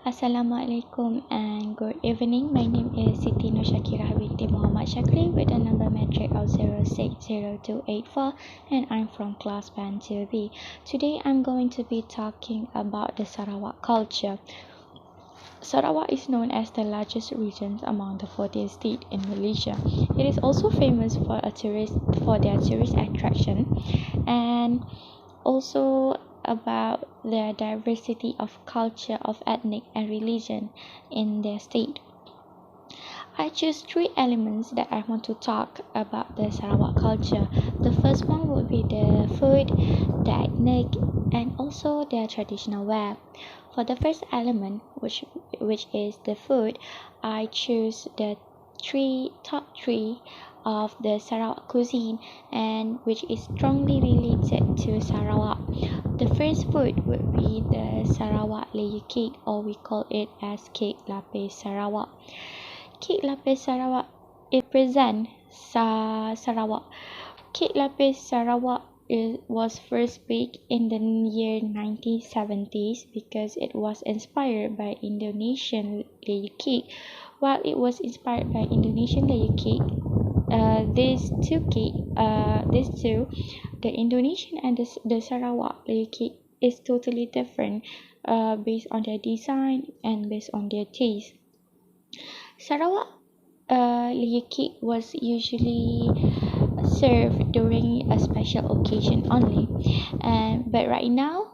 Assalamualaikum and good evening. My name is SITI Syakirah binti Muhammad Shahkri with a number metric of 060284 and I'm from class band 2B. Today I'm going to be talking about the Sarawak culture. Sarawak is known as the largest region among the 40 states in Malaysia. It is also famous for their tourist attraction and also about the diversity of culture of ethnic and religion in their state. I choose three elements that I want to talk about the Sarawak culture. The first one would be the food, the ethnic, and also their traditional wear. For the first element, which is the food, I choose the top three of the Sarawak cuisine, and which is strongly related to Sarawak. The first food would be the Sarawak layer cake, or we call it as cake lapis Sarawak. Cake lapis Sarawak represents Sarawak. Cake lapis Sarawak was first baked in the year 1970s because it was inspired by Indonesian layer cake. While it was inspired by Indonesian layer cake, these two, the Indonesian and the Sarawak layer cake is totally different based on their design and based on their taste. Sarawak layer cake was usually served during a special occasion only, but right now,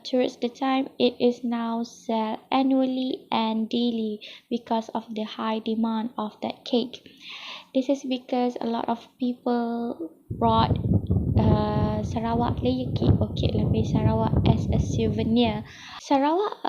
towards the time, it is now sold annually and daily because of the high demand of that cake. This is because a lot of people brought Sarawak layer cake or cake lapis Sarawak as a souvenir. Sarawak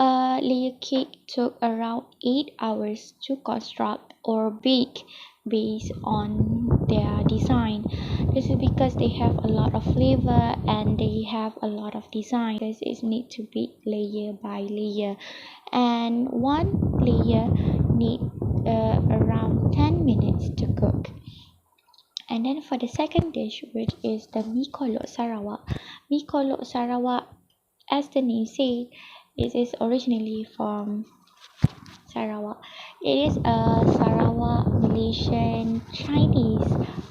layer cake took around 8 hours to construct or bake based on their design. This is because they have a lot of flavor and they have a lot of design, because it need to be layer by layer, and one layer need around 10 minutes to cook. And then for the second dish, which is the mi kolok Sarawak. Mi kolok Sarawak, as the name says, it is originally from Sarawak. It is a Sarawak Malaysian Chinese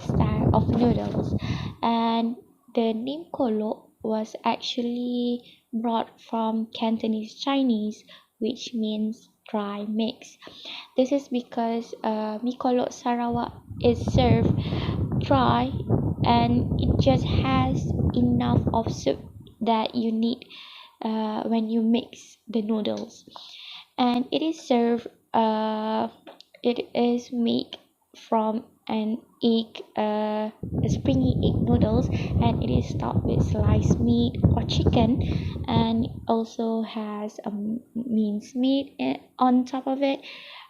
style of noodles, and the name kolok was actually brought from Cantonese Chinese, which means dry mix. This is because mi kolok Sarawak is served dry and it just has enough of soup that you need when you mix the noodles, and it is served it is made from an egg, springy egg noodles, and it is topped with sliced meat or chicken, and also has a minced meat on top of it,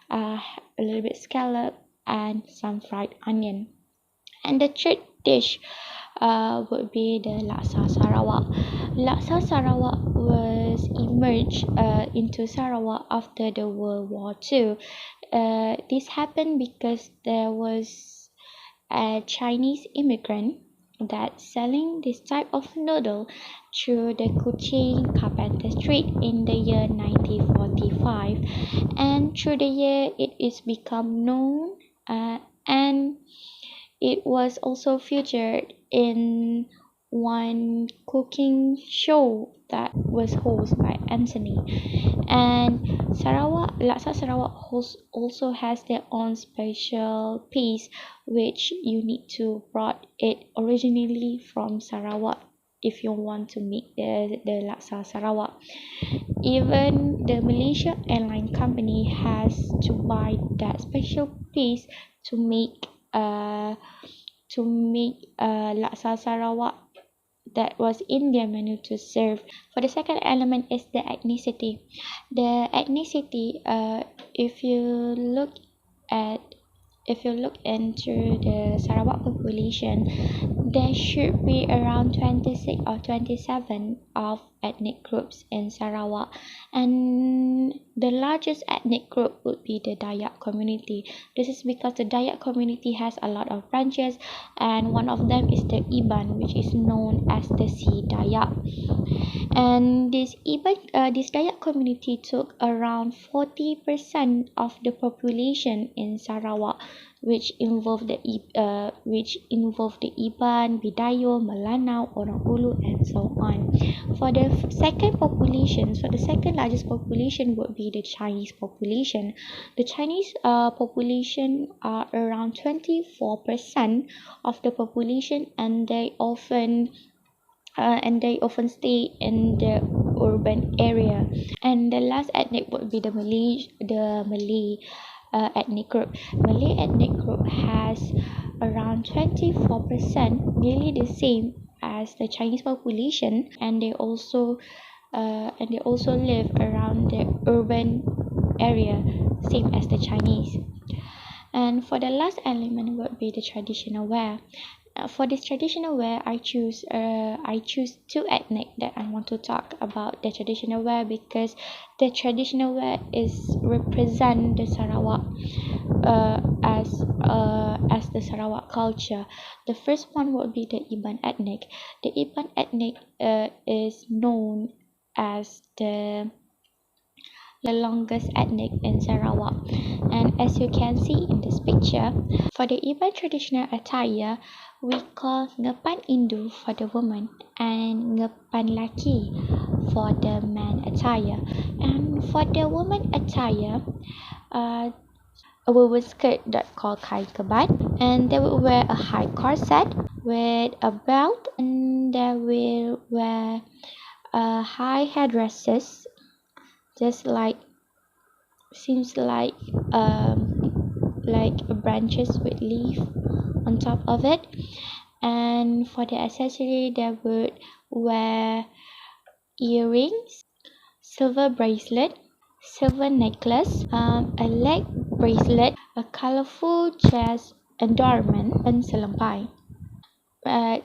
a little bit scallop and some fried onion. And the third dish would be the laksa Sarawak. Laksa Sarawak was emerged into Sarawak after the World War II. This happened because there was a Chinese immigrant that selling this type of noodle through the Kuching Carpenter Street in the year 1945, and through the year it is become known, and it was also featured in one cooking show that was hosted by Anthony. And Laksa Sarawak also has their own special piece, which you need to brought it originally from Sarawak if you want to make the Laksa Sarawak. Even the Malaysia Airline Company has to buy that special piece to make Laksa Sarawak that was in their menu to serve. For the second element is the ethnicity. The ethnicity, if you look into the Sarawak population, there should be around 26 or 27 of ethnic groups in Sarawak, and the largest ethnic group would be the Dayak community. This is because the Dayak community has a lot of branches, and one of them is the Iban, which is known as the Sea Dayak. And this Dayak community took around 40% of the population in Sarawak, which involved the Iban, Bidayo, Melanau, Orang Ulu, and so on. For the second largest population would be the Chinese population. The Chinese population are around 24% of the population, and they often stay in the urban area. And the last ethnic would be the Malay ethnic group. Malay ethnic group has around 24%, nearly the same as the Chinese population, and they also live around the urban area, same as the Chinese. And for the last element would be the traditional wear. For this traditional wear, I choose two ethnic that I want to talk about the traditional wear, because the traditional wear is represent the Sarawak as the Sarawak culture. The first one would be the Iban ethnic. The Iban ethnic is known as the longest ethnic in Sarawak, and as you can see in this picture, for the Iban traditional attire, we call ngepan indu for the woman and ngepan laki for the man attire. And for the woman attire, a woven skirt that called kain kebat, and they will wear a high corset with a belt, and they will wear high headdresses, just seems like branches with leaf on top of it. And for the accessory, they would wear earrings, silver bracelet, silver necklace, a leg bracelet, a colorful chest adornment, and selempai.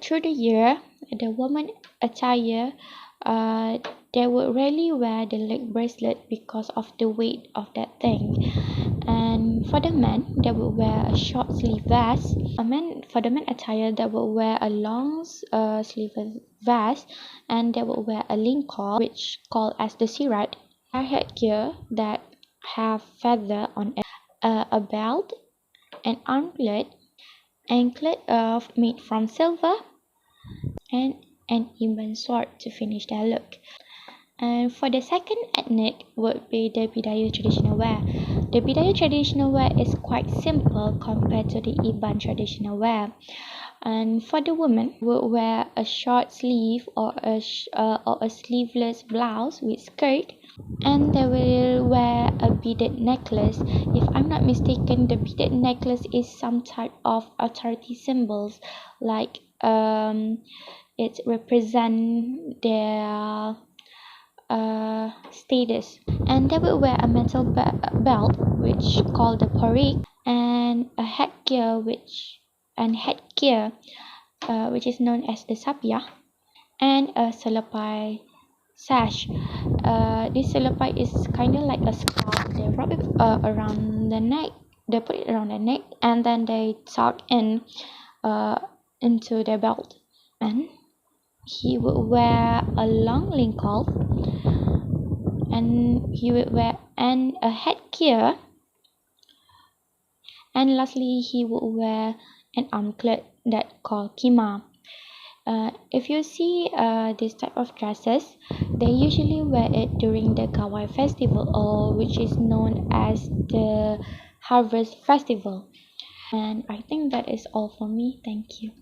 Through the year, the woman attire, they would rarely wear the leg bracelet because of the weight of that thing. And for the men, they would wear a short sleeve vest. For the men attire, they would wear a long sleeve vest, and they would wear a lingkor, which called as the sirat, a headgear that have feather on it, a belt, an anklet made from silver, and an Iban sword to finish their look. And for the second ethnic would be the Bidayo traditional wear. The Bidayo traditional wear is quite simple compared to the Iban traditional wear. And for the woman, would wear a short sleeve or a sleeveless blouse with skirt, and they will wear a beaded necklace. If I'm not mistaken, the beaded necklace is some type of authority symbols, like it represent their status. And they will wear a metal belt, which called the parik, and a headgear which is known as the sapia, and a selepai sash. This selepai is kind of like a scarf. They wrap it around the neck. They put it around the neck, and then they tuck in into their belt. And he would wear a long lingkor, and he would wear a headgear, and lastly he would wear an armlet that called kima. If you see this type of dresses, they usually wear it during the Kawai festival, or which is known as the harvest festival. And I think that is all for me. Thank you.